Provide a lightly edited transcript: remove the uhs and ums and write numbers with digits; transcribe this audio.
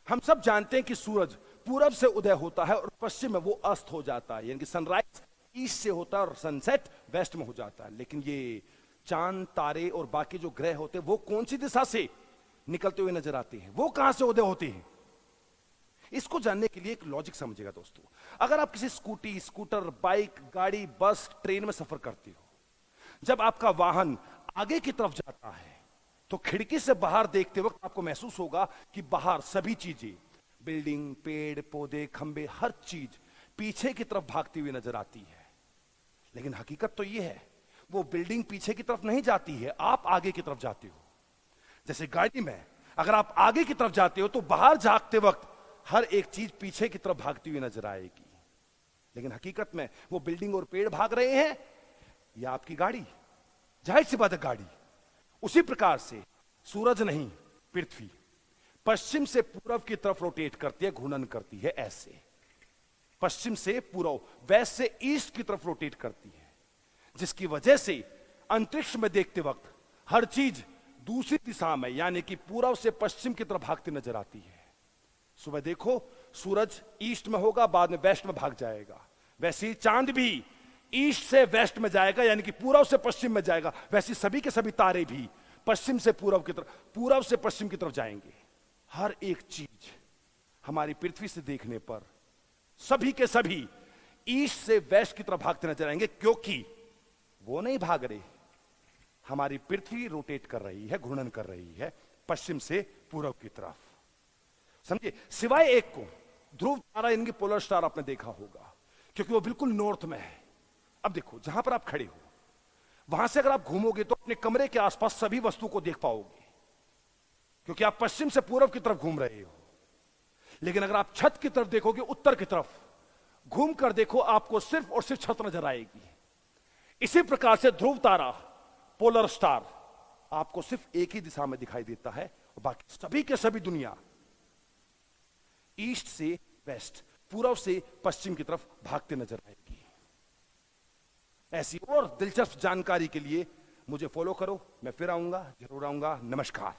हम सब जानते हैं कि सूरज पूरब से उदय होता है और पश्चिम में वो अस्त हो जाता है, यानी कि सनराइज ईस्ट से होता है और सनसेट वेस्ट में हो जाता है। लेकिन ये चांद, तारे और बाकी जो ग्रह होते हैं वो कौन सी दिशा से निकलते हुए नजर आते हैं, वो कहां से उदय होते हैं? इसको जानने के लिए एक लॉजिक समझिएगा दोस्तों। अगर आप किसी स्कूटी, स्कूटर, बाइक, गाड़ी, बस, ट्रेन में सफर करते हो, जब आपका वाहन आगे की तरफ जाता है तो खिड़की से बाहर देखते वक्त आपको महसूस होगा कि बाहर सभी चीजें, बिल्डिंग, पेड़ पौधे, खंबे, हर चीज पीछे की तरफ भागती हुई नजर आती है। लेकिन हकीकत तो यह है, वो बिल्डिंग पीछे की तरफ नहीं जाती है, आप आगे की तरफ जाते हो। जैसे गाड़ी में अगर आप आगे की तरफ जाते हो तो बाहर झांकते वक्त हर एक चीज पीछे की तरफ भागती हुई नजर आएगी। लेकिन हकीकत में वो बिल्डिंग और पेड़ भाग रहे हैं या आपकी गाड़ी? जाहिर सी बात है गाड़ी। उसी प्रकार से सूरज नहीं, पृथ्वी पश्चिम से पूरब की तरफ रोटेट करती है, घूर्णन करती है ऐसे। पश्चिम से पूर्व, वेस्ट से ईस्ट की तरफ रोटेट करती है, जिसकी वजह से अंतरिक्ष में देखते वक्त हर चीज दूसरी दिशा में, यानी कि पूर्व से पश्चिम की तरफ भागती नजर आती है। सुबह देखो सूरज ईस्ट में होगा, बाद में वेस्ट में भाग जाएगा। वैसे ही चांद भी ईस्ट से वेस्ट में जाएगा, यानी कि पूर्व से पश्चिम में जाएगा। वैसे सभी के सभी तारे भी पश्चिम से पूर्व की तरफ, पूर्व से पश्चिम की तरफ जाएंगे। हर एक चीज हमारी पृथ्वी से देखने पर सभी के सभी ईस्ट से वेस्ट की तरफ भागते नजर आएंगे, क्योंकि वो नहीं भाग रहे, हमारी पृथ्वी रोटेट कर रही है, घूर्णन कर रही है पश्चिम से पूर्व की तरफ। समझिए, सिवाय एक को, ध्रुव तारा, इनकी पोलर स्टार आपने देखा होगा, क्योंकि वो बिल्कुल नॉर्थ में है। अब देखो, जहां पर आप खड़े हो वहां से अगर आप घूमोगे तो अपने कमरे के आसपास सभी वस्तु को देख पाओगे, क्योंकि आप पश्चिम से पूर्व की तरफ घूम रहे हो। लेकिन अगर आप छत की तरफ देखोगे, उत्तर की तरफ घूम कर देखो, आपको सिर्फ और सिर्फ छत नजर आएगी। इसी प्रकार से ध्रुव तारा, पोलर स्टार, आपको सिर्फ एक ही दिशा में दिखाई देता है, और बाकी सभी के सभी दुनिया ईस्ट से वेस्ट, पूर्व से पश्चिम की तरफ भागते नजर आएगी। ऐसी और दिलचस्प जानकारी के लिए मुझे फॉलो करो, मैं फिर आऊंगा, जरूर आऊंगा। नमस्कार।